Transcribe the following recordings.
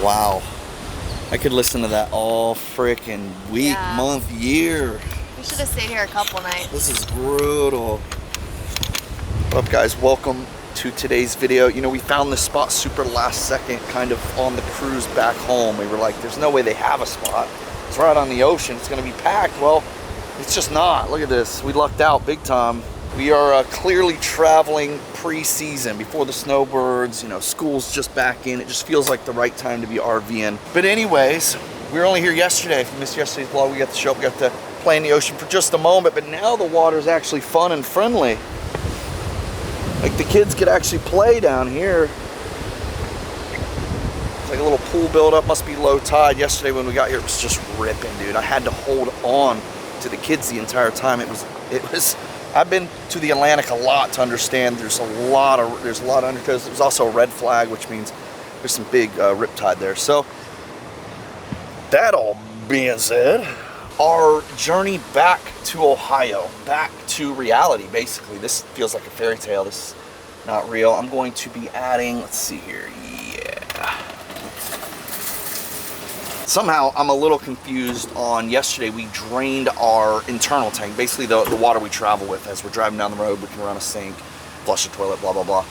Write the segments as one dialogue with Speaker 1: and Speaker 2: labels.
Speaker 1: Wow. I could listen to that all freaking week, month, year.
Speaker 2: We should have stayed here a couple nights.
Speaker 1: This is brutal. What up, guys? Welcome to today's video. You know, we found this spot super last second, kind of on the cruise back home. We were like, there's no way they have a spot. It's right on the ocean. It's going to be packed. Well, it's just not. Look at this. We lucked out big time. We are clearly traveling pre-season before the snowbirds. You know, school's just back in. It just feels like the right time to be RVing. But anyways, we were only here yesterday. If you missed yesterday's vlog, we got to show up. We got to play in the ocean for just a moment. But now the water's actually fun and friendly. Like the kids could actually play down here. It's like a little pool buildup. Must be low tide. Yesterday when we got here, it was just ripping, dude. I had to hold on to the kids the entire time. It was. I've been to the Atlantic a lot to understand there's a lot of undertows. There's also a red flag, which means there's some big rip tide there. So that all being said, our journey back to Ohio, back to reality, basically. This feels like a fairy tale. This is not real. I'm going to be adding, let's see here, Somehow, I'm a little confused on yesterday. We drained our internal tank, basically the water we travel with. As we're driving down the road, we can run a sink, flush a toilet, blah, blah, blah.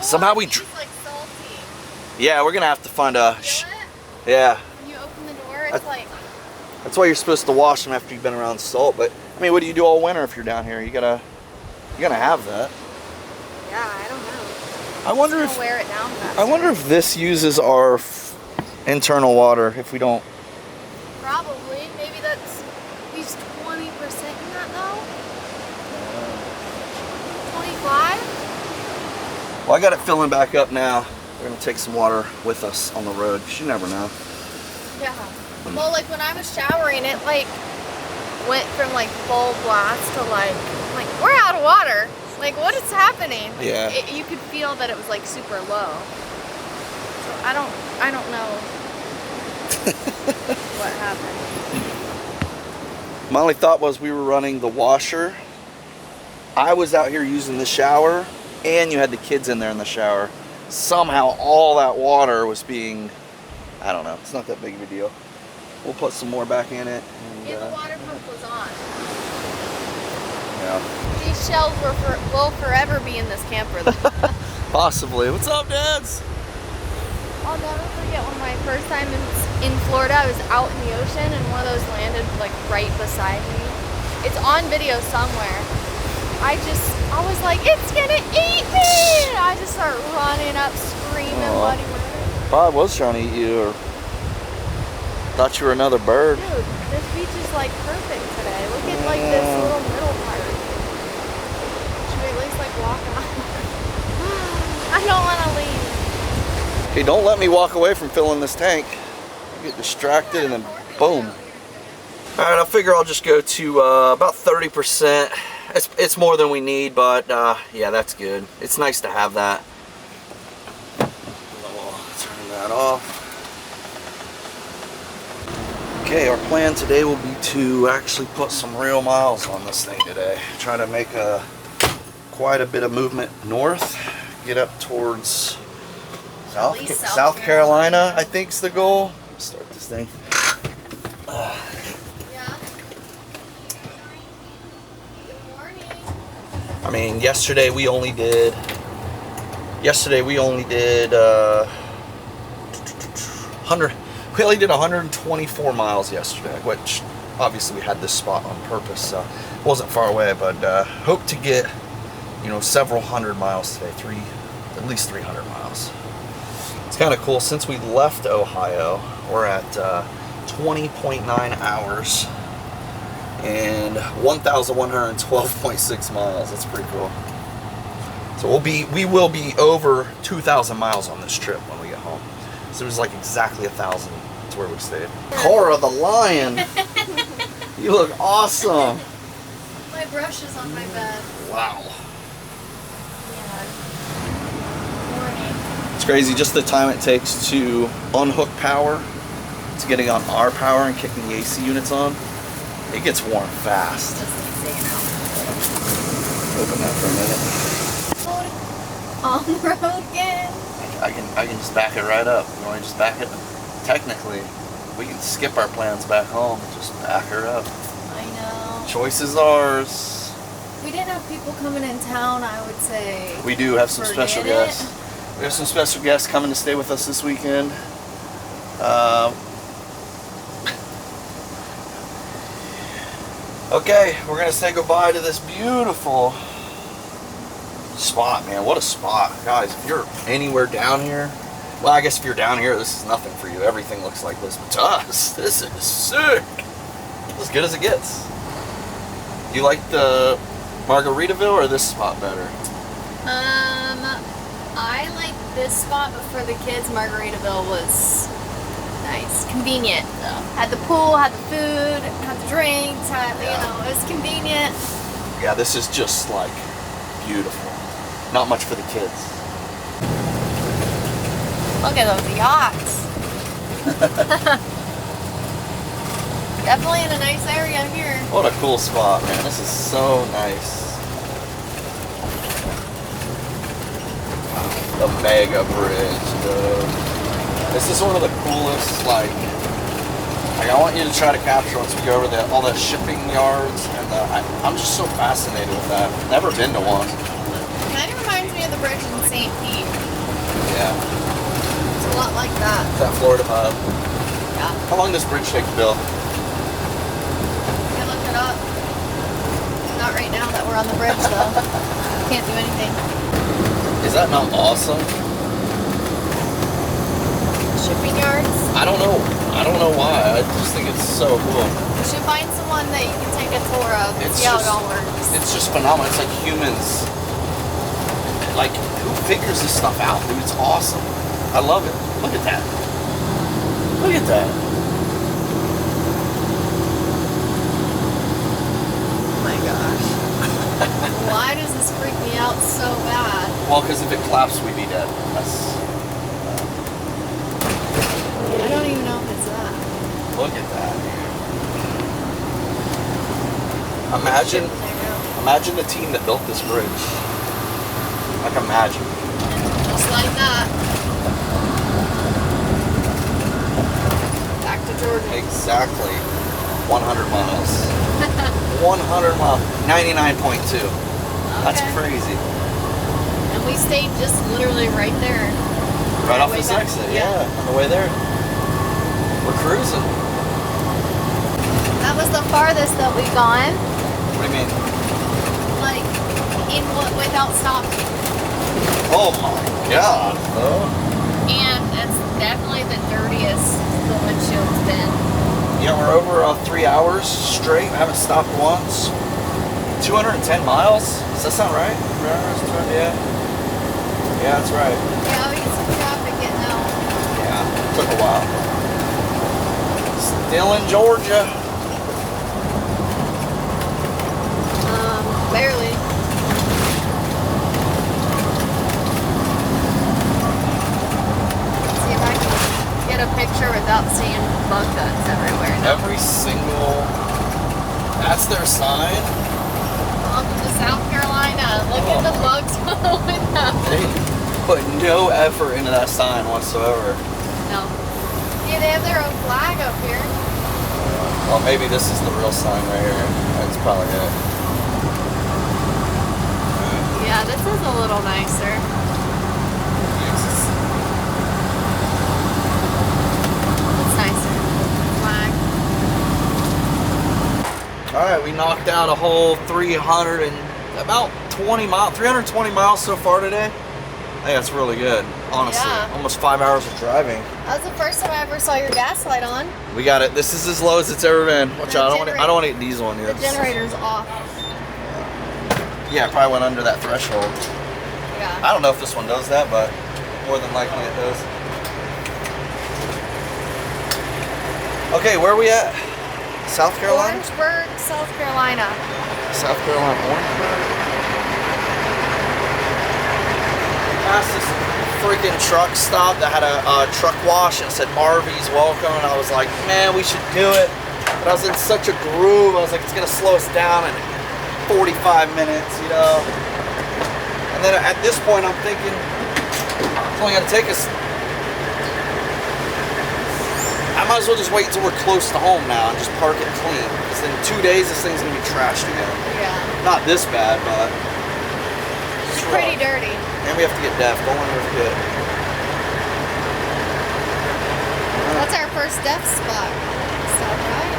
Speaker 1: Somehow we...
Speaker 2: It's like salty.
Speaker 1: Yeah, we're going to have to find a...
Speaker 2: Yeah. When you open the door, it's like...
Speaker 1: That's why you're supposed to wash them after you've been around salt. But, I mean, what do you do all winter if you're down here? You're gonna have that.
Speaker 2: Yeah, I don't know.
Speaker 1: I wonder if...
Speaker 2: Wear it down faster.
Speaker 1: I wonder if this uses our... internal water if we don't.
Speaker 2: Probably. Maybe that's at least 20% in that though. 25?
Speaker 1: Well, I got it filling back up now. We're gonna take some water with us on the road. You never know.
Speaker 2: Yeah. Well, like when I was showering, it like went from like full blast to like we're out of water. Like what is happening?
Speaker 1: Yeah.
Speaker 2: You could feel that it was like super low. So I don't know what happened.
Speaker 1: My only thought was we were running the washer. I was out here using the shower, and you had the kids in there in the shower. Somehow all that water was being, I don't know, it's not that big of a deal. We'll put some more back in it. And,
Speaker 2: the water pump was on.
Speaker 1: Yeah.
Speaker 2: These shells will forever be in this camper though.
Speaker 1: Possibly. What's up, dads?
Speaker 2: I'll never forget when my first time in Florida, I was out in the ocean and one of those landed like right beside me. It's on video somewhere. I was like, it's gonna eat me! And I just start running up, screaming, bloody murder.
Speaker 1: Probably was trying to eat you, or thought you were another bird.
Speaker 2: Dude, this beach is like perfect today. Look at like this little middle part. Should we at least like walk on? I don't want to leave.
Speaker 1: Hey, don't let me walk away from filling this tank. I get distracted and then boom. All right, I figure I'll just go to about 30%. It's more than we need, but yeah, that's good. It's nice to have that. Turn that off. Okay, our plan today will be to actually put some real miles on this thing today. Try to make quite a bit of movement north, get up towards South Carolina, I think is the goal. Let's start this thing.
Speaker 2: Yeah. Good morning.
Speaker 1: I mean, yesterday we only did 124 miles yesterday, which obviously we had this spot on purpose, so it wasn't far away, but hope to get, you know, several hundred miles today, at least 300 miles. It's kind of cool. Since we left Ohio, we're at 20.9 hours and 1,112.6 miles. That's pretty cool. So we will be over 2,000 miles on this trip when we get home. So it was like exactly 1,000 to where we stayed. Cora the lion, you look awesome.
Speaker 2: My brush is on my bed.
Speaker 1: Wow.
Speaker 2: Yeah.
Speaker 1: It's crazy just the time it takes to unhook power to getting on our power and kicking the AC units on. It gets warm fast. Open that for a minute.
Speaker 2: On the road again.
Speaker 1: I can just back it right up. You want to just back it? Technically, we can skip our plans back home and just back her up.
Speaker 2: I know.
Speaker 1: Choice is ours.
Speaker 2: If we didn't have people coming in town, I would say
Speaker 1: We do have some special
Speaker 2: forget
Speaker 1: guests. We have some special guests coming to stay with us this weekend. Okay, we're gonna say goodbye to this beautiful spot, man. What a spot. Guys, if you're anywhere down here, well, I guess if you're down here, this is nothing for you. Everything looks like this, but to us, this is sick. As good as it gets. You like the Margaritaville or this spot better?
Speaker 2: I like this spot, but for the kids, Margaritaville was nice, convenient though. Had the pool, had the food, had the drinks, had you know, it was convenient.
Speaker 1: Yeah, this is just like beautiful. Not much for the kids.
Speaker 2: Look at those yachts. Definitely in a nice area here.
Speaker 1: What a cool spot, man. This is so nice. The mega bridge, dude. This is one of the coolest, like I want you to try to capture once we go over all the shipping yards, and I'm just so fascinated with that. Never been to one.
Speaker 2: Kind of reminds me of the bridge in St. Pete.
Speaker 1: Yeah.
Speaker 2: It's a lot like that.
Speaker 1: That Florida hub.
Speaker 2: Yeah.
Speaker 1: How long does bridge take to build?
Speaker 2: You can look it up. Not right now that we're on the bridge though. Can't do anything.
Speaker 1: Is that not awesome?
Speaker 2: Shipping yards?
Speaker 1: I don't know why. I just think it's so cool.
Speaker 2: You should find someone that you can take a tour of and see how it all works.
Speaker 1: It's just phenomenal. It's like humans. Like, who figures this stuff out, dude? It's awesome. I love it. Look at that. Look at that.
Speaker 2: Oh my gosh. Why does this freak me out so bad?
Speaker 1: Well, because if it collapsed, we'd be dead.
Speaker 2: I don't even know if it's that.
Speaker 1: Look at that. Imagine the team that built this bridge. Like, imagine.
Speaker 2: Just like that. Back to Georgia.
Speaker 1: Exactly. 100 miles. 100 miles. 99.2. That's
Speaker 2: Okay.
Speaker 1: crazy.
Speaker 2: And we stayed just literally right there.
Speaker 1: Right off
Speaker 2: Way
Speaker 1: this
Speaker 2: back.
Speaker 1: exit,
Speaker 2: Yeah.
Speaker 1: yeah. On the way there. We're cruising.
Speaker 2: That was the farthest that we've gone,
Speaker 1: What do you mean?
Speaker 2: like, without stopping.
Speaker 1: Oh my god. Oh.
Speaker 2: And it's definitely the dirtiest the windshield's been.
Speaker 1: Yeah, we're over 3 hours straight. I haven't stopped once. 210 miles? Does that sound right? 3 hours? Yeah. Yeah, that's right.
Speaker 2: Yeah, we get some traffic getting out.
Speaker 1: Yeah, took a while. Still in Georgia.
Speaker 2: Barely. See if I can get a picture without seeing bug guts everywhere. No.
Speaker 1: Every single... That's their sign?
Speaker 2: Welcome to South Carolina. Look at the bugs on the window.
Speaker 1: They put no effort into that sign whatsoever.
Speaker 2: No. Yeah, they have their own flag up here.
Speaker 1: Well, maybe this is the real sign right here. That's probably it.
Speaker 2: Yeah, this is a little nicer. It's nicer. Flag.
Speaker 1: Alright, we knocked out a whole 320 miles so far today. I think that's really good, honestly.
Speaker 2: Yeah.
Speaker 1: Almost 5 hours of driving.
Speaker 2: That was the first time I ever saw your gas light on.
Speaker 1: We got it. This is as low as it's ever been. Watch
Speaker 2: The
Speaker 1: out, I don't want to eat diesel on you.
Speaker 2: The generator's off.
Speaker 1: Yeah, it probably went under that threshold.
Speaker 2: Yeah.
Speaker 1: I don't know if this one does that, but more than likely it does. Okay, where are we at? South Carolina?
Speaker 2: Orangeburg, South Carolina.
Speaker 1: South Carolina, Orangeburg. Past this freaking truck stop that had a truck wash and it said Marvy's welcome, and I was like, man, we should do it. But I was in such a groove. I was like, it's gonna slow us down in 45 minutes, you know. And then at this point, I'm thinking, It's only gonna take us. I might as well just wait until we're close to home now and just park it clean. Because in 2 days, this thing's gonna be trashed again.
Speaker 2: Yeah.
Speaker 1: Not this bad, but
Speaker 2: It's pretty dirty.
Speaker 1: and we have to get def. Don't let her forget.
Speaker 2: That's our first death spot. Stop, right?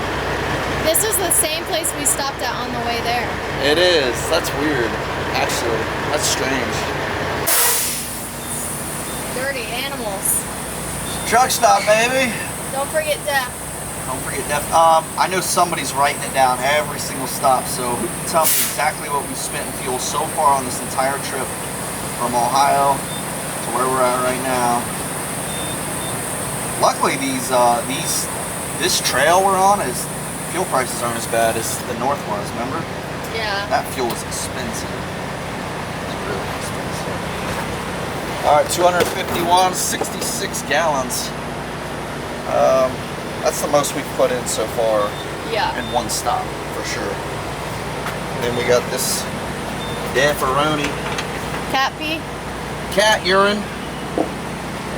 Speaker 2: This is the same place we stopped at on the way there.
Speaker 1: It is. That's weird. Actually, that's strange.
Speaker 2: Dirty animals.
Speaker 1: Truck stop, baby.
Speaker 2: Don't forget death.
Speaker 1: Don't forget def. I know somebody's writing it down every single stop. So who can tell me exactly what we spent in fuel so far on this entire trip from Ohio to where we're at right now? Luckily, this trail we're on is fuel prices aren't as bad as the north was. Remember?
Speaker 2: Yeah.
Speaker 1: That fuel is expensive. It's really expensive. All right, 251, 66 gallons. That's the most we've put in so far
Speaker 2: Yeah.
Speaker 1: in one stop, for sure. And then we got this Deferoni
Speaker 2: Cat pee?
Speaker 1: cat urine. A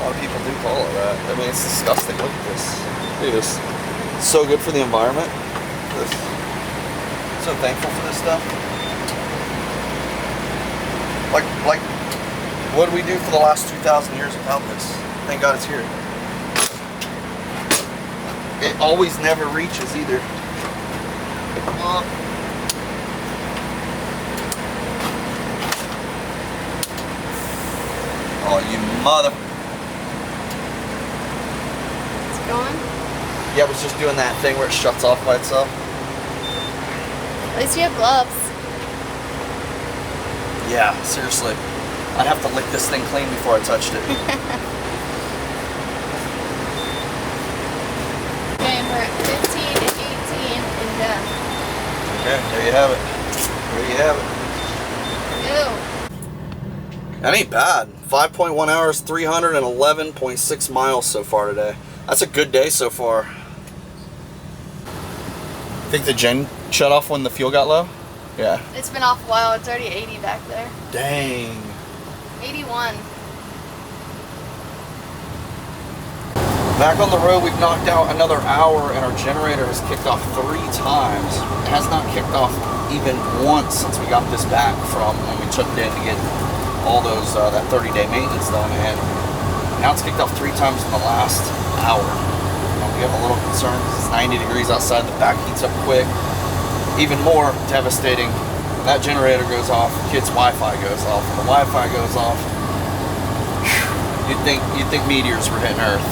Speaker 1: lot of people do call it that. I mean, it's disgusting. Look at this. Look at this. It's so good for the environment. This. So thankful for this stuff. Like, what do we do for the last 2,000 years without this? Thank God it's here. It always never reaches either. Oh, you mother...
Speaker 2: It's going?
Speaker 1: Yeah, it was just doing that thing where it shuts off by itself.
Speaker 2: At least you have gloves.
Speaker 1: Yeah, seriously. I'd have to lick this thing clean before I touched it.
Speaker 2: Okay, and we're at 15 to 18 in death.
Speaker 1: Okay, there you have it. There you have it.
Speaker 2: Ew.
Speaker 1: That ain't bad. 5.1 hours, 311.6 miles so far today. That's a good day so far. Think the gen shut off when the fuel got low? Yeah.
Speaker 2: It's been off a while. It's already 80 back there.
Speaker 1: Dang.
Speaker 2: 81.
Speaker 1: Back on the road, we've knocked out another hour and our generator has kicked off 3 times. It has not kicked off even once since we got this back from when we took it in to get all those, that 30-day maintenance done. And now it's kicked off 3 times in the last hour. We have a little concern because it's 90 degrees outside, the back heats up quick. Even more devastating, when that generator goes off, kids' Wi-Fi goes off. When the Wi-Fi goes off, you'd think meteors were hitting Earth.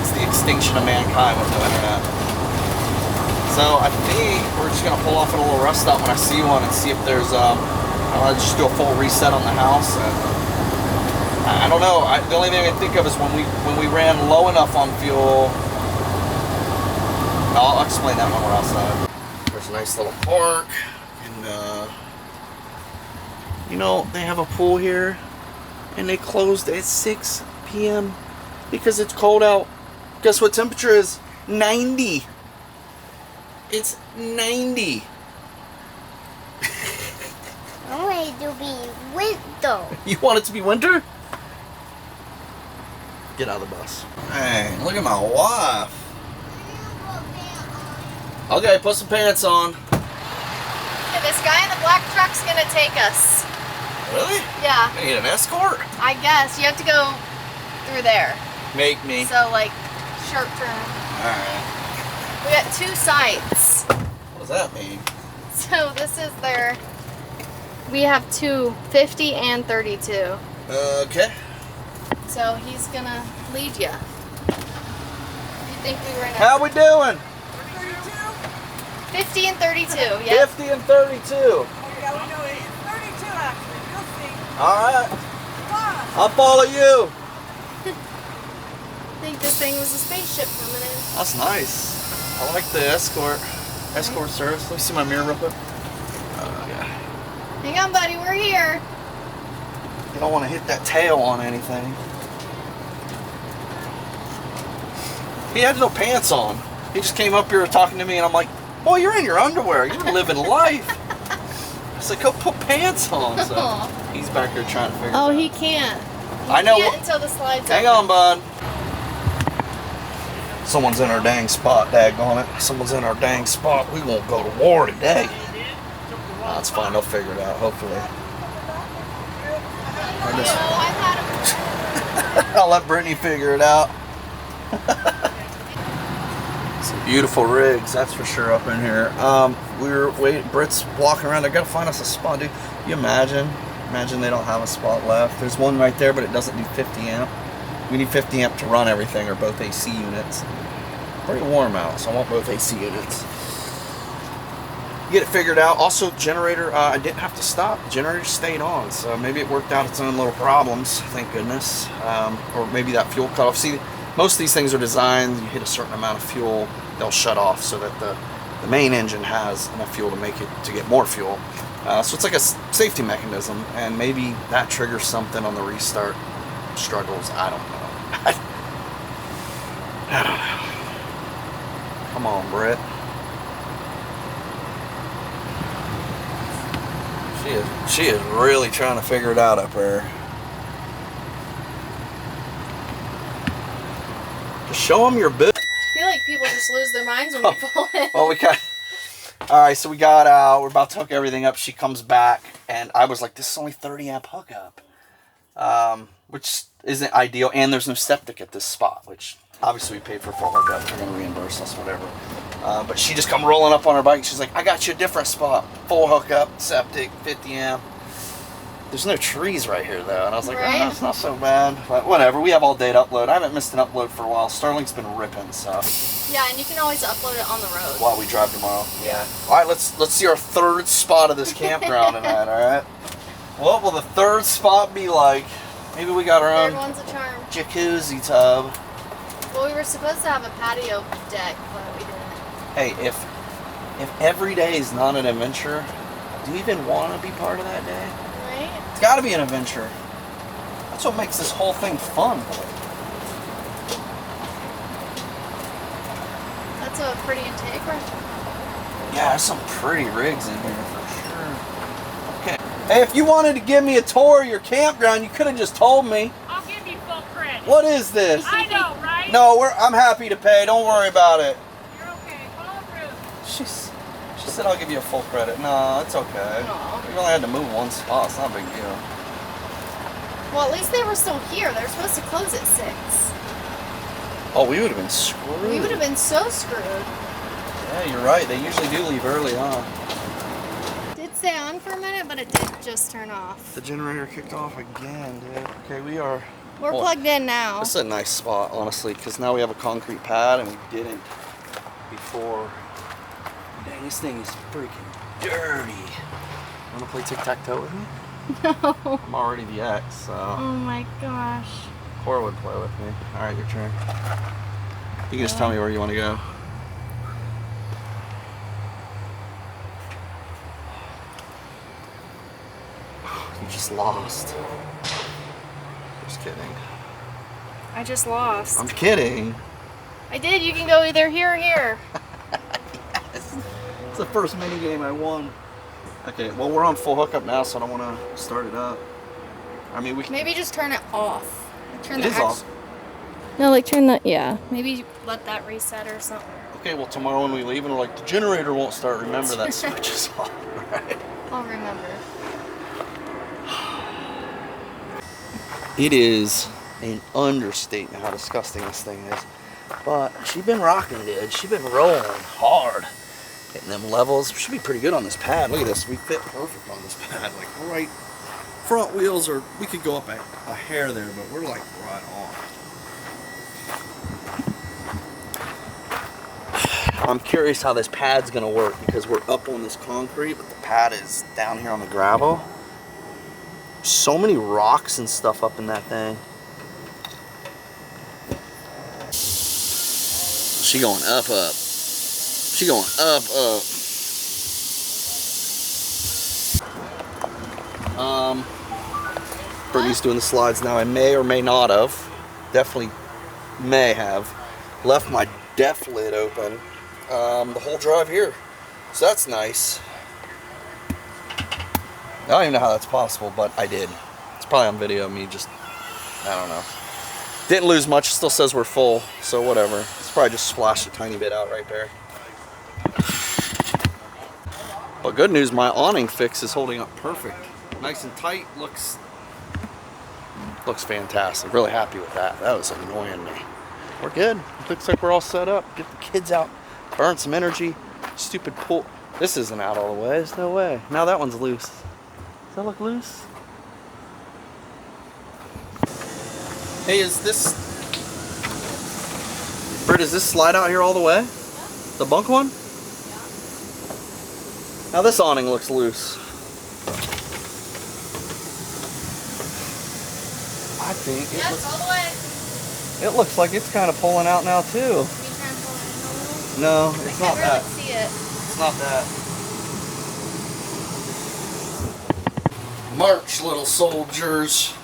Speaker 1: It's the extinction of mankind with no internet. So I think we're just gonna pull off at a little rest stop when I see one and see if there's I'll just do a full reset on the house. And I don't know. The only thing I can think of is when we ran low enough on fuel. I'll explain that when we're outside. There's a nice little park, and you know, they have a pool here, and they closed at 6 p.m. because it's cold out. Guess what temperature is? 90. It's 90.
Speaker 3: I want it to be winter.
Speaker 1: You want it to be winter? Get out of the bus. Hey, look at my wife. Okay, put some pants on.
Speaker 2: Okay, this guy in the black truck's gonna take us.
Speaker 1: Really?
Speaker 2: Yeah.
Speaker 1: I need an escort?
Speaker 2: I guess. You have to go through there.
Speaker 1: Make me.
Speaker 2: So, like, sharp turn.
Speaker 1: Alright.
Speaker 2: We got 2 sites.
Speaker 1: What does that mean?
Speaker 2: So, this is their... We have 2, 50 and 32.
Speaker 1: Okay.
Speaker 2: So, he's gonna lead you. You think we were in a...
Speaker 1: How we doing?
Speaker 2: 50 and 32, yeah.
Speaker 1: 50 and 32.
Speaker 4: Yeah, we know it. It's 32 actually. You'll see.
Speaker 1: Alright.
Speaker 4: Come on.
Speaker 1: I'll follow you.
Speaker 2: I think this thing was a spaceship coming in.
Speaker 1: That's nice. I like the escort service. Let me see my mirror real quick. Yeah.
Speaker 2: Hang on, buddy. We're here.
Speaker 1: You don't want to hit that tail on anything. He had no pants on. He just came up here talking to me, and I'm like, boy, you're in your underwear. You're living life. I said, go put pants on. So he's back here trying to figure it out.
Speaker 2: Oh, he can't.
Speaker 1: I know.
Speaker 2: Can't until the slides.
Speaker 1: Hang on, bud. Someone's in our dang spot, daggone it. Someone's in our dang spot. We won't go to war today. That's fine. They'll figure it out, hopefully. I'll let Brittany figure it out. Some beautiful rigs, that's for sure, up in here. We were waiting. Britt's walking around. I gotta find us a spot, dude. You imagine they don't have a spot left. There's one right there, but it doesn't do 50 amp. We need 50 amp to run everything, or both AC units. Pretty warm out, so I want both AC units. Get it figured out. Also, generator, I didn't have to stop. The generator stayed on, so maybe it worked out its own little problems, thank goodness. Or maybe that fuel cut off. See, most of these things are designed, you hit a certain amount of fuel, they'll shut off so that the main engine has enough fuel to get more fuel. So it's like a safety mechanism, and maybe that triggers something on the restart struggles. I don't know. I don't know. Come on, Britt. She is really trying to figure it out up there. Just show them your boot.
Speaker 2: I feel like people just lose their minds when we pull in.
Speaker 1: Well, we got. All right, so we got out. We're about to hook everything up. She comes back, and I was like, "This is only 30 amp hookup," which isn't ideal. And there's no septic at this spot, which obviously we paid for full hookup. They're gonna reimburse us, whatever. But she just come rolling up on her bike. She's like, "I got you a different spot. Full hookup, septic, 50 amp." There's no trees right here though, and I was like,
Speaker 2: right?
Speaker 1: "Oh, it's not so bad." But whatever. We have all day to upload. I haven't missed an upload for a while. Starlink's been ripping, so.
Speaker 2: Yeah, and you can always upload it on the road.
Speaker 1: While we drive tomorrow. Yeah. All right, let's see our third spot of this campground tonight. All right. What will the third spot be like? Maybe we got our own
Speaker 2: Third one's a charm.
Speaker 1: jacuzzi tub.
Speaker 2: Well, we were supposed to have a patio deck, but we didn't.
Speaker 1: Hey, if every day is not an adventure, do you even want to be part of that day?
Speaker 2: Right?
Speaker 1: It's got to be an adventure. That's what makes this whole thing fun.
Speaker 2: That's a pretty intake right?
Speaker 1: Yeah, there's some pretty rigs in here for sure. Okay. Hey, if you wanted to give me a tour of your campground, you could have just told me.
Speaker 4: I'll give you full credit.
Speaker 1: What is this?
Speaker 4: I know, right?
Speaker 1: No, I'm happy to pay. Don't worry about it.
Speaker 4: You're okay. Follow through.
Speaker 1: She said I'll give you a full credit. No, it's okay.
Speaker 2: Aw.
Speaker 1: We only had to move one spot. It's not a big deal.
Speaker 2: Well, at least they were still here. They were supposed to close at 6.
Speaker 1: Oh, we would have been screwed.
Speaker 2: We would have been so screwed.
Speaker 1: Yeah, you're right. They usually do leave early, huh?
Speaker 2: Did stay on for a minute, but it did just turn off.
Speaker 1: The generator kicked off again, dude. Okay, we're
Speaker 2: Plugged in now.
Speaker 1: This is a nice spot, honestly, because now we have a concrete pad and we didn't before. Dang, this thing is freaking dirty. Want to play tic-tac-toe with me?
Speaker 2: No.
Speaker 1: I'm already the X, so.
Speaker 2: Oh my gosh.
Speaker 1: Cora would play with me. All right, your turn. You can just tell me where you want to go. You just lost. Just kidding.
Speaker 2: I just lost.
Speaker 1: I'm kidding.
Speaker 2: I did. You can go either here or here.
Speaker 1: Yes. It's the first mini game I won. Okay, well we're on full hookup now, so I don't want to start it up. I mean, we can.
Speaker 2: Maybe just turn it off. Turn
Speaker 1: It
Speaker 2: the
Speaker 1: is off.
Speaker 2: No, like turn the, yeah. Maybe let that reset or something.
Speaker 1: Okay, well tomorrow when we leave and we're like, the generator won't start, remember that switch is off, right?
Speaker 2: I'll remember.
Speaker 1: It is an understatement how disgusting this thing is. But she's been rocking, dude. She's been rolling hard. Hitting them levels. We should be pretty good on this pad. Look at this. We fit perfect on this pad. Like right front wheels are, we could go up a hair there, but we're like right on. I'm curious how this pad's gonna work because we're up on this concrete, but the pad is down here on the gravel. So many rocks and stuff up in that thing. She going up. She going up. Brittany's doing the slides now. I may or may not have, definitely may have, left my def lid open the whole drive here. So that's nice. I don't even know how that's possible, but I did. It's probably on video of me just I don't know. Didn't lose much. Still says we're full, so whatever. It's probably just splashed a tiny bit out right there. But good news, my awning fix is holding up perfect. Nice and tight. Looks fantastic. Really happy with that. That was annoying me. We're good. Looks like we're all set up. Get the kids out. Burn some energy. Stupid pool. This isn't out all the way. There's no way. Now that one's loose. Does that look loose? Hey, is this... Bert, does this slide out here all the way? Yeah. The bunk one? Yeah. Now this awning looks loose. I think it looks... all the way. It looks like it's kind of pulling out now too.
Speaker 2: Are you trying to pull it in a little?
Speaker 1: No, it's not that.
Speaker 2: I can't really see it.
Speaker 1: It's not that. March, little soldiers.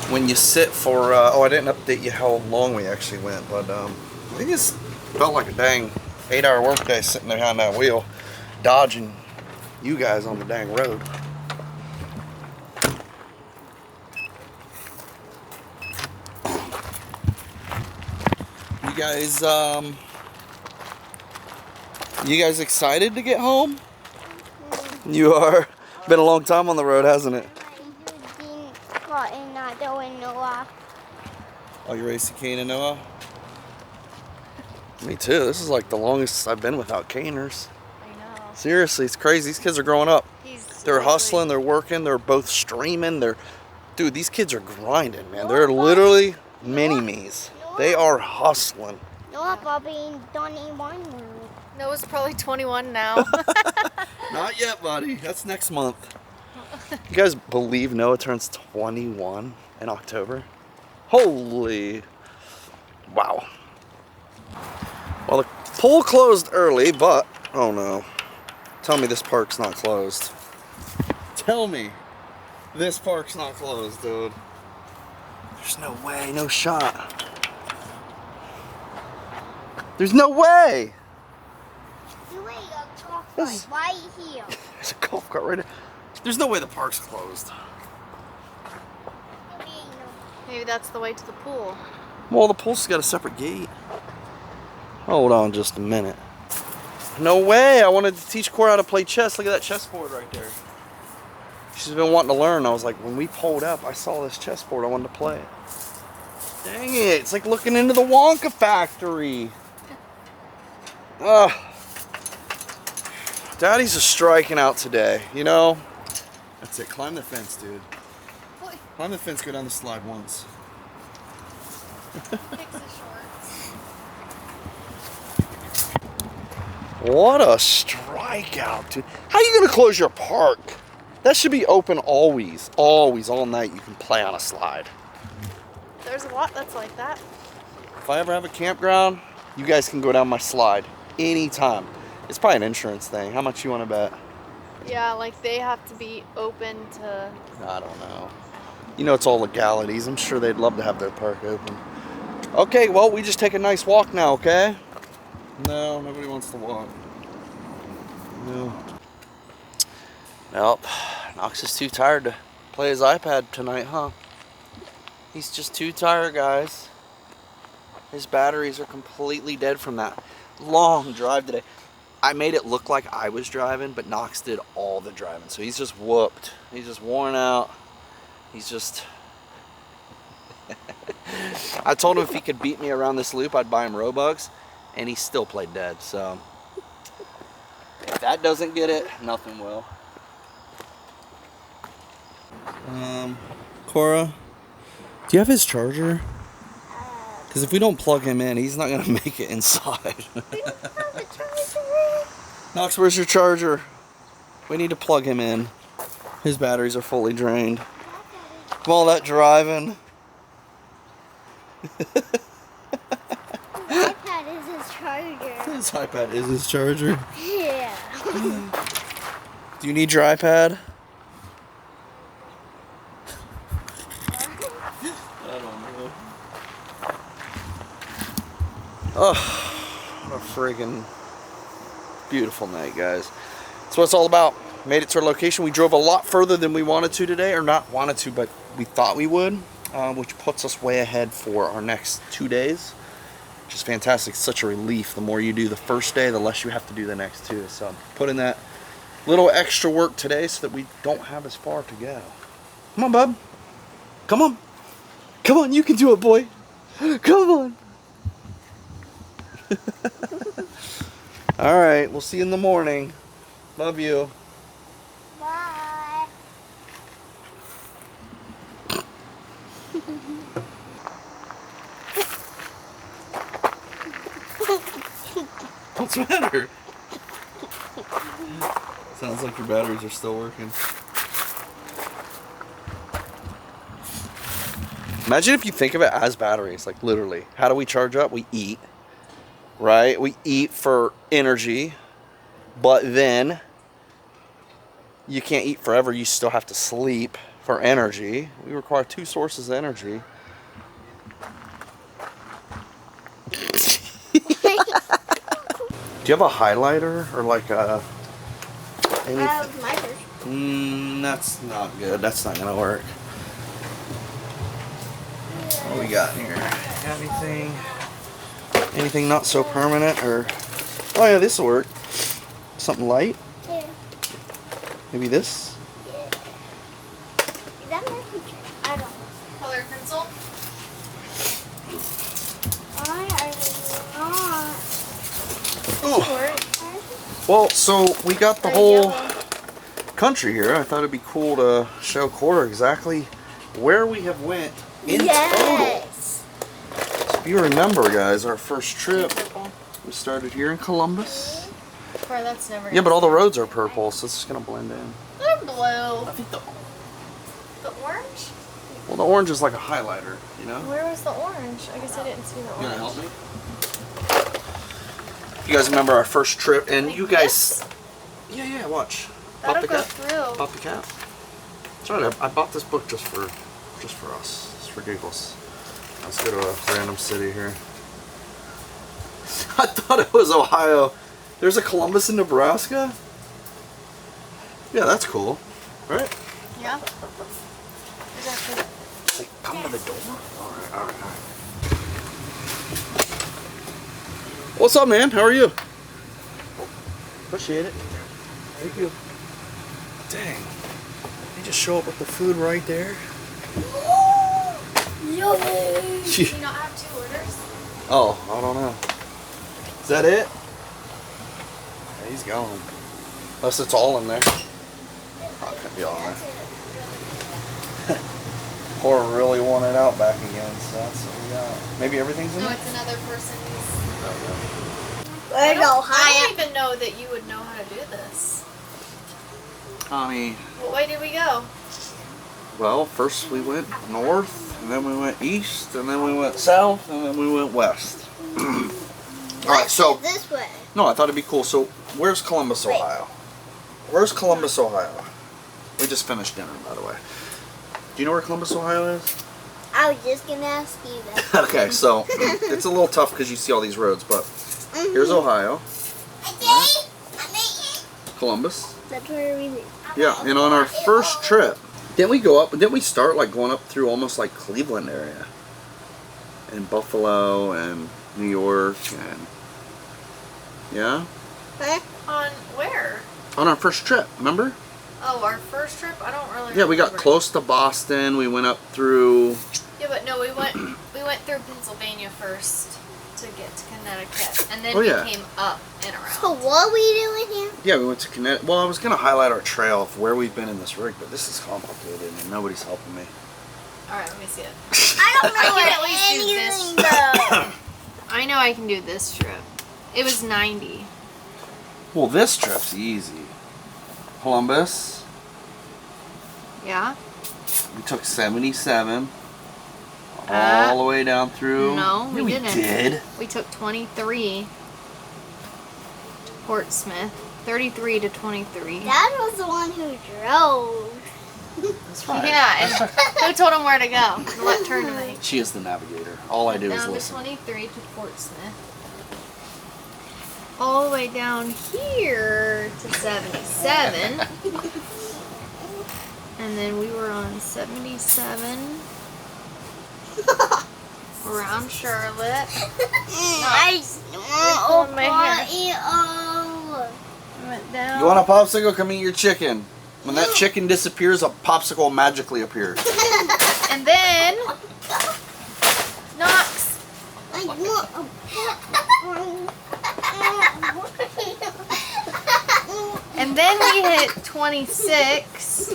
Speaker 1: When you sit for, oh, I didn't update you how long we actually went, but I think it felt like a dang 8-hour workday sitting behind that wheel, dodging you guys on the dang road. You guys excited to get home? You are? Been a long time on the road, hasn't it? Oh, you racing Kane and Noah? Me too. This is like the longest I've been without caners.
Speaker 2: I know.
Speaker 1: Seriously, it's crazy. These kids are growing up. They're hustling, they're working, they're both streaming. Dude, these kids are grinding, man. They're literally mini-me's. They are hustling.
Speaker 3: Noah Bobby 21.
Speaker 2: Noah's probably 21 now.
Speaker 1: Not yet, buddy. That's next month. You guys believe Noah turns 21 in October? Holy. Wow. Well, the pool closed early, but... Oh, no. Tell me this park's not closed. Tell me this park's not closed, dude. There's no way. No shot. There's no way.
Speaker 3: Right here.
Speaker 1: There's a golf cart right there. There's no way the park's closed.
Speaker 2: Maybe that's the way to the pool.
Speaker 1: Well, the pool's got a separate gate. Hold on just a minute. No way. I wanted to teach Cora how to play chess. Look at that chessboard right there. She's been wanting to learn. I was like, when we pulled up, I saw this chessboard. I wanted to play it. Dang it. It's like looking into the Wonka factory. Ugh. Daddy's just striking out today, you know? That's it. Climb the fence, dude.
Speaker 2: Boy.
Speaker 1: Climb the fence, go down the slide once.
Speaker 2: Fix the shorts.
Speaker 1: What a strikeout, dude. How are you going to close your park? That should be open always. Always, all night you can play on a slide.
Speaker 2: There's a lot that's like that.
Speaker 1: If I ever have a campground, you guys can go down my slide anytime. It's probably an insurance thing. How much you want to bet?
Speaker 2: Yeah, like they have to be open to...
Speaker 1: I don't know. You know, it's all legalities. I'm sure they'd love to have their park open. Okay, well, we just take a nice walk now, okay? No, nobody wants to walk. No. Well, Knox is too tired to play his iPad tonight, huh? He's just too tired, guys. His batteries are completely dead from that long drive today. I made it look like I was driving, but Knox did all the driving. So he's just whooped. He's just worn out. He's just... I told him if he could beat me around this loop, I'd buy him Robux. And he still played dead, so... If that doesn't get it, nothing will. Cora, do you have his charger? Because if we don't plug him in, he's not going to make it inside. Knox, where's your charger? We need to plug him in. His batteries are fully drained. From all that driving.
Speaker 3: His iPad is his charger.
Speaker 1: His iPad is his charger.
Speaker 3: Yeah.
Speaker 1: Do you need your iPad? I don't know. Oh, what a friggin' beautiful night, guys. That's what it's all about. made it to our location. We drove a lot further than we wanted to today, or not wanted to, but we thought we would, which puts us way ahead for our next 2 days, which is fantastic. It's such a relief. The more you do the first day, the less you have to do the next 2. So put in that little extra work today so that we don't have as far to go. Come on, bub. Come on. Come on, you can do it, boy. Come on. All right, we'll see you in the morning. Love you.
Speaker 3: Bye.
Speaker 1: What's the matter? Sounds like your batteries are still working. Imagine if you think of it as batteries, like literally. How do we charge up? We eat, right? We eat for energy, but then you can't eat forever. You still have to sleep for energy. We require 2 sources of energy. Do you have a highlighter or like a anything? That's not good. That's not gonna work. What we got here? Anything not so permanent or? Oh yeah, this will work. Something light?
Speaker 3: Yeah.
Speaker 1: Maybe this?
Speaker 3: Yeah. Is that my picture? I don't know.
Speaker 2: Color pencil.
Speaker 1: Ooh. Well, so we got the whole country here. I thought it'd be cool to show Cora exactly where we have went in total. So if you remember, guys, our first trip, we started here in Columbus.
Speaker 2: Or that's never.
Speaker 1: Yeah, but all the roads are purple, so it's just gonna blend in.
Speaker 2: They're blue.
Speaker 1: I think the
Speaker 2: orange?
Speaker 1: orange is like a highlighter, you know?
Speaker 2: Where was the orange? I guess I didn't see the orange.
Speaker 1: You gonna help me? You guys remember our first trip, and
Speaker 2: Like
Speaker 1: you guys, yeah, watch.
Speaker 2: That'll
Speaker 1: the
Speaker 2: go
Speaker 1: cap.
Speaker 2: through.
Speaker 1: Pop the cap. That's right. I bought this book just for us. It's for giggles. Let's go to a random city here. I thought it was Ohio. There's a Columbus in Nebraska. Yeah, that's cool, right?
Speaker 2: Yeah. Is that the-
Speaker 1: Hey, come to the door. All right. What's up, man? How are you? Appreciate it. Thank you. Dang. They just show up with the food right there.
Speaker 3: Yummy.
Speaker 2: Do you not have 2 orders?
Speaker 1: Oh, I don't know. Is that it? Yeah, he's gone. Unless it's all in there. Probably could be all in there. Or really want it out back again, so that's what we got. Maybe everything's in
Speaker 2: No,
Speaker 1: there?
Speaker 2: it's another person who's.
Speaker 3: Where's
Speaker 2: I
Speaker 3: Ohio?
Speaker 2: don't even know that you would know how to do this.
Speaker 1: Honey.
Speaker 2: What way did we go?
Speaker 1: Well, first we went north, and then we went east, and then we went south, and then we went west. Alright, so,
Speaker 3: This way.
Speaker 1: no, I thought it'd be cool. So, where's Columbus,
Speaker 3: Wait.
Speaker 1: Ohio? Where's Columbus, Ohio? We just finished dinner, by the way. Do you know where Columbus, Ohio is?
Speaker 3: I was just gonna ask you that.
Speaker 1: Okay, so, it's a little tough because you see all these roads, but here's Ohio, Columbus.
Speaker 3: That's where we live.
Speaker 1: Yeah, and on our first trip, didn't we start like going up through almost like Cleveland area? And Buffalo and New York and, yeah?
Speaker 3: Huh?
Speaker 2: On where?
Speaker 1: On our first trip, remember?
Speaker 2: Oh, our first trip? I don't really
Speaker 1: Yeah, we got
Speaker 2: remember.
Speaker 1: close to Boston, we went up through,
Speaker 2: Yeah, but no, we went through Pennsylvania first to get to Connecticut. And then
Speaker 1: Oh, yeah.
Speaker 2: we came up and around.
Speaker 3: So what are we doing here?
Speaker 1: yeah, we went to Connecticut. Well, I was going to highlight our trail of where we've been in this rig, but this is complicated and nobody's helping me.
Speaker 2: Alright, let me see it.
Speaker 3: I don't know
Speaker 2: I can
Speaker 3: where
Speaker 2: at least do this.
Speaker 3: anything goes.
Speaker 2: I know I can do this trip. It was 90.
Speaker 1: Well, this trip's easy. Columbus,
Speaker 2: Yeah?
Speaker 1: we took 77
Speaker 2: Uh,
Speaker 1: all the way down through.
Speaker 2: No,
Speaker 1: Yeah,
Speaker 2: we didn't.
Speaker 1: did.
Speaker 2: We took 23 to Portsmouth. 33 to 23.
Speaker 3: Dad was the one who drove.
Speaker 1: That's fine.
Speaker 2: Yeah, and who told him where to go? And what turn to make?
Speaker 1: She is the navigator. All I do is
Speaker 2: Down to
Speaker 1: listen.
Speaker 2: 23 to Portsmouth. All the way down here to 77. And then we were on 77 around Charlotte. Pulling my hair. Went down.
Speaker 1: You want a popsicle? Come eat your chicken. When that chicken disappears, a popsicle magically appears.
Speaker 2: And then Knox. And then we hit 26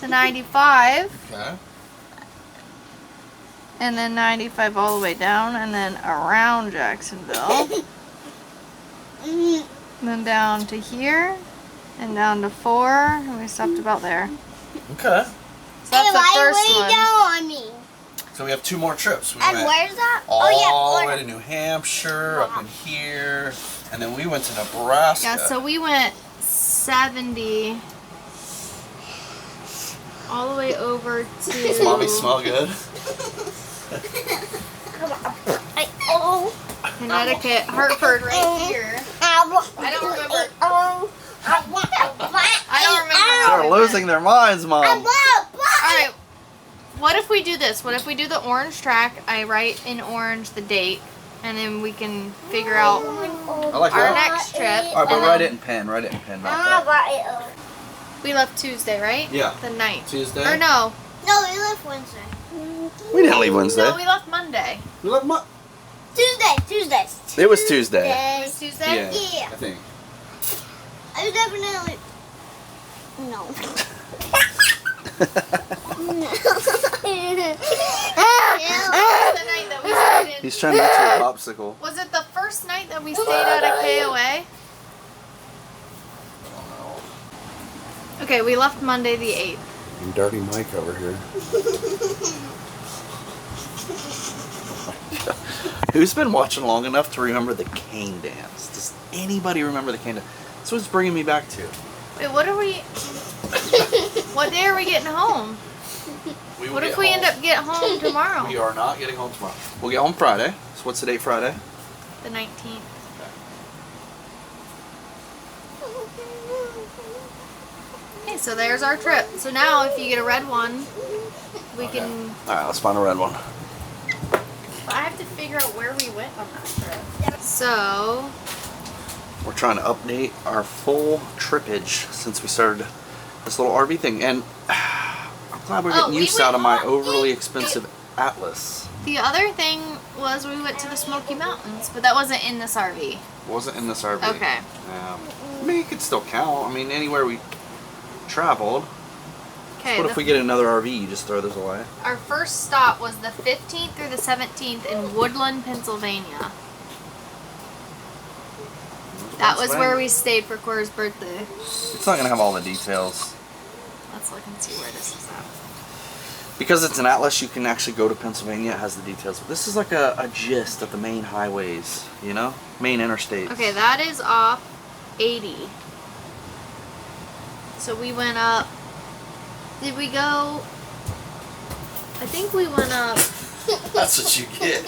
Speaker 2: to 95.
Speaker 1: Okay.
Speaker 2: And then 95 all the way down, and then around Jacksonville. And then down to here, and down to 4, and we stopped about there.
Speaker 1: Okay.
Speaker 2: So that's the first one.
Speaker 3: on me?
Speaker 1: So we have 2 more trips. We
Speaker 3: And
Speaker 1: went
Speaker 3: where's that?
Speaker 1: all the
Speaker 3: Florida.
Speaker 1: way to New Hampshire, up in here, and then we went to Nebraska.
Speaker 2: Yeah, so we went 70 all the way over
Speaker 1: Does mommy
Speaker 2: to
Speaker 1: smell good?
Speaker 2: Connecticut, Hartford, right here. I don't remember. I don't remember how
Speaker 1: They're
Speaker 2: we
Speaker 1: losing their minds, Mom.
Speaker 2: Alright, what if we do this? What if we do the orange track? I write in orange the date, and then we can figure out
Speaker 1: I like
Speaker 2: our
Speaker 1: that.
Speaker 2: next trip.
Speaker 1: All right, but
Speaker 2: and
Speaker 1: write
Speaker 2: then
Speaker 1: it in pen. Write it in pen. Not that.
Speaker 2: We left Tuesday, right?
Speaker 1: Yeah.
Speaker 2: The 9th.
Speaker 1: Tuesday.
Speaker 2: Or no.
Speaker 3: No, we left Wednesday.
Speaker 1: We didn't leave Wednesday.
Speaker 2: No, we left Monday.
Speaker 1: We left
Speaker 3: Tuesday.
Speaker 1: It was Tuesday.
Speaker 2: It was Tuesday?
Speaker 1: Yeah,
Speaker 3: Yeah.
Speaker 1: I think.
Speaker 3: I was definitely. No.
Speaker 2: The night that we stayed in.
Speaker 1: He's trying to get you a popsicle.
Speaker 2: Was it the first night that we stayed at a KOA? Okay, we left Monday the 8th.
Speaker 1: And Dirty Mike over here. Who's been watching long enough to remember the cane dance? Does anybody remember the cane dance? That's what it's bringing me back to.
Speaker 2: Wait, what are we... What day are we getting home?
Speaker 1: We will
Speaker 2: What if
Speaker 1: get
Speaker 2: we
Speaker 1: home.
Speaker 2: end up getting home tomorrow?
Speaker 1: We are not getting home tomorrow. We'll get home Friday. So what's the date Friday?
Speaker 2: The 19th. Okay, so there's our trip. So now if you get a red one, we can...
Speaker 1: Alright, let's find a red one.
Speaker 2: I have to figure out where we went on that trip. So...
Speaker 1: We're trying to update our full trippage since we started this little RV thing. And I'm glad we're getting
Speaker 2: we
Speaker 1: use
Speaker 2: went
Speaker 1: out of my
Speaker 2: on-
Speaker 1: overly expensive Atlas.
Speaker 2: The other thing was we went to the Smoky Mountains, but that wasn't in this RV.
Speaker 1: Wasn't in this RV.
Speaker 2: Okay.
Speaker 1: I mean, it could still count. I mean, anywhere we traveled.
Speaker 2: Okay,
Speaker 1: What if we get another RV? You just throw those away?
Speaker 2: our first stop was the 15th through the 17th in Woodland, Pennsylvania. That was where we stayed for Cora's birthday.
Speaker 1: It's not going to have all the details.
Speaker 2: Let's look and see where this is at.
Speaker 1: Because it's an Atlas, you can actually go to Pennsylvania. It has the details. But this is like a gist of the main highways, you know? Main interstates.
Speaker 2: Okay, that is off 80. So we went up. Did we go? I think we went up.
Speaker 1: That's what you get.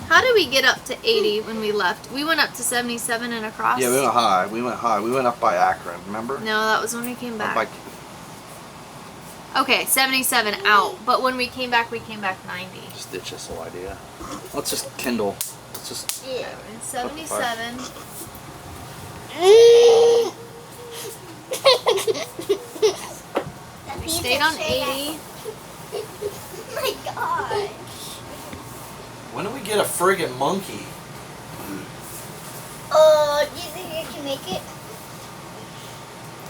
Speaker 2: How did we get up to 80 when we left? We went up to 77 and across?
Speaker 1: Yeah, we went high. We went high. We went up by Akron, remember?
Speaker 2: No, that was when we came
Speaker 1: Up
Speaker 2: back.
Speaker 1: by,
Speaker 2: Okay, 77 out. But when we came back 90.
Speaker 1: just ditch this whole idea. Let's just kindle. Let's just...
Speaker 2: Okay, 77. We stayed on 80.
Speaker 3: Oh my god.
Speaker 1: When do we get a friggin' monkey?
Speaker 3: Do you think I can make it?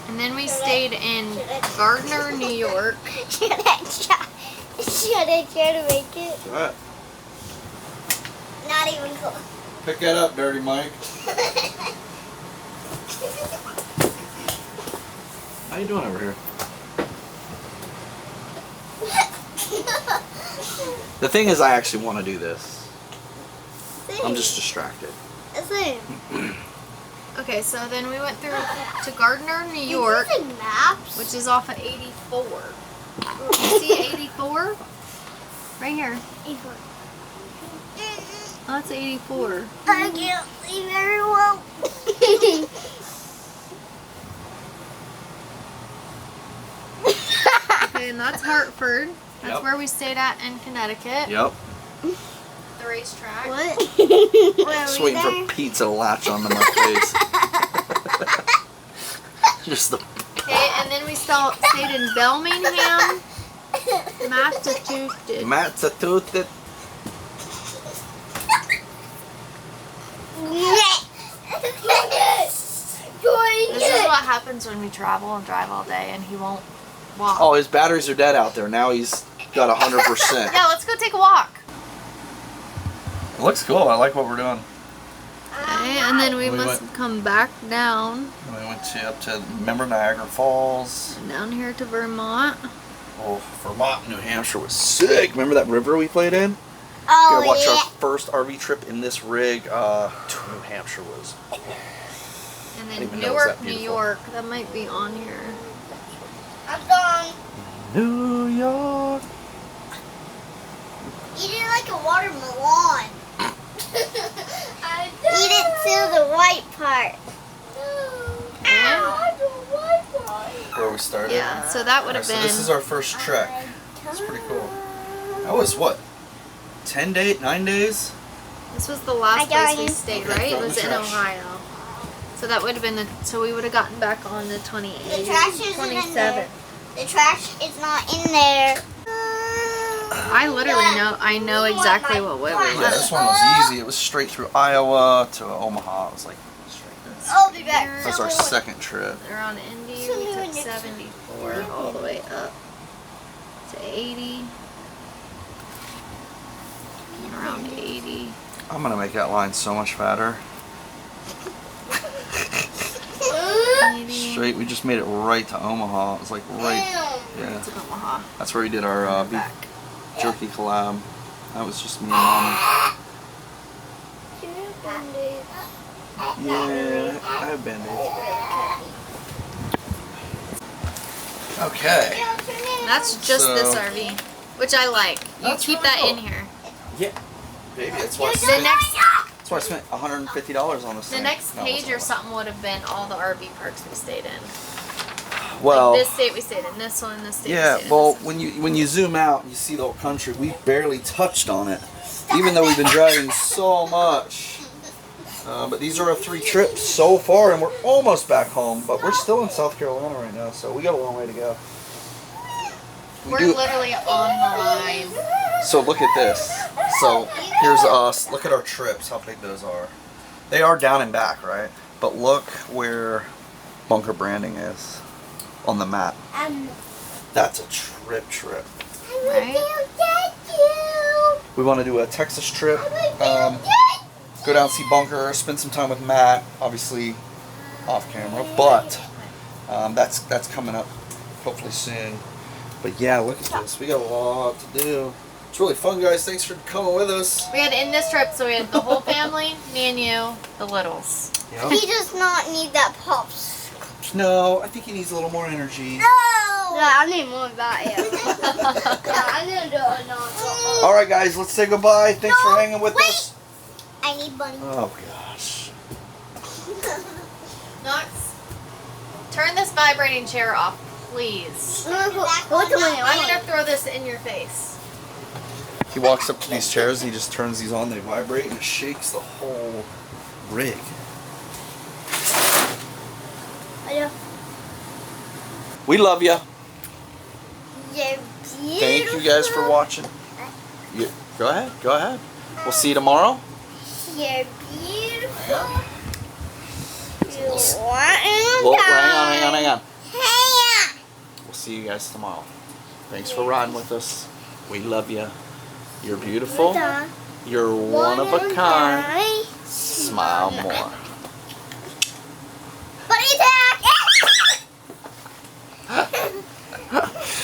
Speaker 2: And then we stayed in Gardner, New York.
Speaker 3: Should I try to make it?
Speaker 1: Alright.
Speaker 3: Not even close.
Speaker 1: Pick that up, Dirty Mike. How you doing over here? The thing is, I actually want to do this. I'm just distracted.
Speaker 3: Same.
Speaker 2: Okay, so then we went through to Gardner, New York,
Speaker 3: Is this in maps?
Speaker 2: which is off of 84. You see 84? Right here. Oh, that's 84.
Speaker 3: I can't see very well.
Speaker 2: Hartford. That's
Speaker 1: Yep.
Speaker 2: where we stayed at in Connecticut.
Speaker 1: Yep.
Speaker 2: The racetrack.
Speaker 3: What?
Speaker 1: Just waiting for pizza to latch onto my face. Just the.
Speaker 2: Okay, and then we stayed in Bellingham, Massachusetts.
Speaker 1: Massachusetts.
Speaker 2: This is what happens when we travel and drive all day and he won't walk.
Speaker 1: Oh, his batteries are dead out there. Now he's got 100%.
Speaker 2: Yeah, let's go take a walk.
Speaker 1: It looks cool. I like what we're doing.
Speaker 2: Okay, and then we
Speaker 1: We
Speaker 2: must
Speaker 1: went-
Speaker 2: come back down.
Speaker 1: We went up to, remember Niagara Falls?
Speaker 2: And down here to Vermont.
Speaker 1: Oh, Vermont, New Hampshire was sick. Remember that river we played in?
Speaker 3: Oh,
Speaker 1: Gonna watch
Speaker 3: yeah.
Speaker 1: our first RV trip in this rig. New Hampshire was.
Speaker 2: And
Speaker 1: I
Speaker 2: then
Speaker 1: didn't even know it was
Speaker 2: Newark,
Speaker 1: that
Speaker 2: New
Speaker 1: beautiful.
Speaker 2: York. That might be on here.
Speaker 3: I'm done.
Speaker 1: New York.
Speaker 3: Eat it like a watermelon. Eat it till the white part.
Speaker 1: Where we started.
Speaker 2: Yeah, so that would have
Speaker 1: So
Speaker 2: been.
Speaker 1: this is our first trek. That's pretty cool. That was what? 9 days?
Speaker 2: This was the last
Speaker 3: I got
Speaker 2: place we
Speaker 3: it.
Speaker 2: stayed,
Speaker 1: Okay,
Speaker 2: right? It
Speaker 1: throw it in
Speaker 2: was
Speaker 1: the
Speaker 2: in
Speaker 1: trash.
Speaker 2: Ohio. So that would have been so we would have gotten back on the 28th.
Speaker 3: The trash isn't in
Speaker 2: 27th.
Speaker 3: there. The trash is not in there.
Speaker 2: I literally know exactly what way we
Speaker 1: Yeah,
Speaker 2: went.
Speaker 1: this one was easy. It was straight through Iowa to Omaha. It was like straight there.
Speaker 3: I'll be back.
Speaker 1: That's our second trip.
Speaker 2: Around Indy, we took 74 all the way up to 80. And around 80.
Speaker 1: I'm gonna make that line so much fatter.
Speaker 2: 80.
Speaker 1: Straight, we just made it right to Omaha. It was like right, yeah.
Speaker 2: To Omaha.
Speaker 1: That's where we did our beef
Speaker 2: Back.
Speaker 1: jerky collab. That was just me and Mama. Yeah, I have Band-Aids. Okay.
Speaker 2: That's just
Speaker 1: So-
Speaker 2: this RV, which I like. You
Speaker 1: That's
Speaker 2: keep
Speaker 1: really
Speaker 2: that in
Speaker 1: cool.
Speaker 2: here.
Speaker 1: Yeah. Baby, that's why I
Speaker 2: The
Speaker 1: spent,
Speaker 2: next,
Speaker 1: that's why I spent $150 on this
Speaker 2: the
Speaker 1: thing.
Speaker 2: next
Speaker 1: No, it
Speaker 2: page
Speaker 1: wasn't
Speaker 2: or
Speaker 1: much.
Speaker 2: something would have been all the RV parks we stayed in.
Speaker 1: Well,
Speaker 2: Like this state we stayed in, this one, this state
Speaker 1: yeah,
Speaker 2: we stayed in.
Speaker 1: well,
Speaker 2: this
Speaker 1: when you zoom out, you see the whole country. We barely touched on it, even though we've been driving so much. But these are our 3 trips so far, and we're almost back home. But we're still in South Carolina right now, so we got a long way to go. We
Speaker 2: We're
Speaker 1: do-
Speaker 2: literally on the line.
Speaker 1: So look at this. So here's us. Look at our trips. How big those are. They are down and back, right? But look where bunker branding is on the map. That's a trip.
Speaker 2: Right?
Speaker 1: We want to do a Texas trip. Go down, see bunker, spend some time with Matt. Obviously, off camera, but that's coming up hopefully soon. But yeah, look at this. We got a lot to do. It's really fun, guys. Thanks for coming with us.
Speaker 2: We had to end this trip, so we had the whole family, me and you, the littles.
Speaker 1: Yep.
Speaker 3: He does not need that pops.
Speaker 1: No, I think he needs a little more energy.
Speaker 3: No! Yeah, I need more of that. Yeah, I'm gonna do it now.
Speaker 1: All right, guys, let's say goodbye. Thanks for hanging with us.
Speaker 3: I need bunny.
Speaker 1: Oh gosh.
Speaker 2: Knox, turn this vibrating chair off, please.
Speaker 3: Look
Speaker 2: I'm gonna throw this in your face.
Speaker 1: He walks up to these chairs and he just turns these on. They vibrate and it shakes the whole rig. We love you.
Speaker 3: You're beautiful.
Speaker 1: Thank you guys for watching. Go ahead. We'll see you tomorrow.
Speaker 3: You're beautiful.
Speaker 1: Well, hang on.
Speaker 3: Hang on.
Speaker 1: We'll see you guys tomorrow. Thanks for riding with us. We love you. You're beautiful. You're one of a kind. Smile more.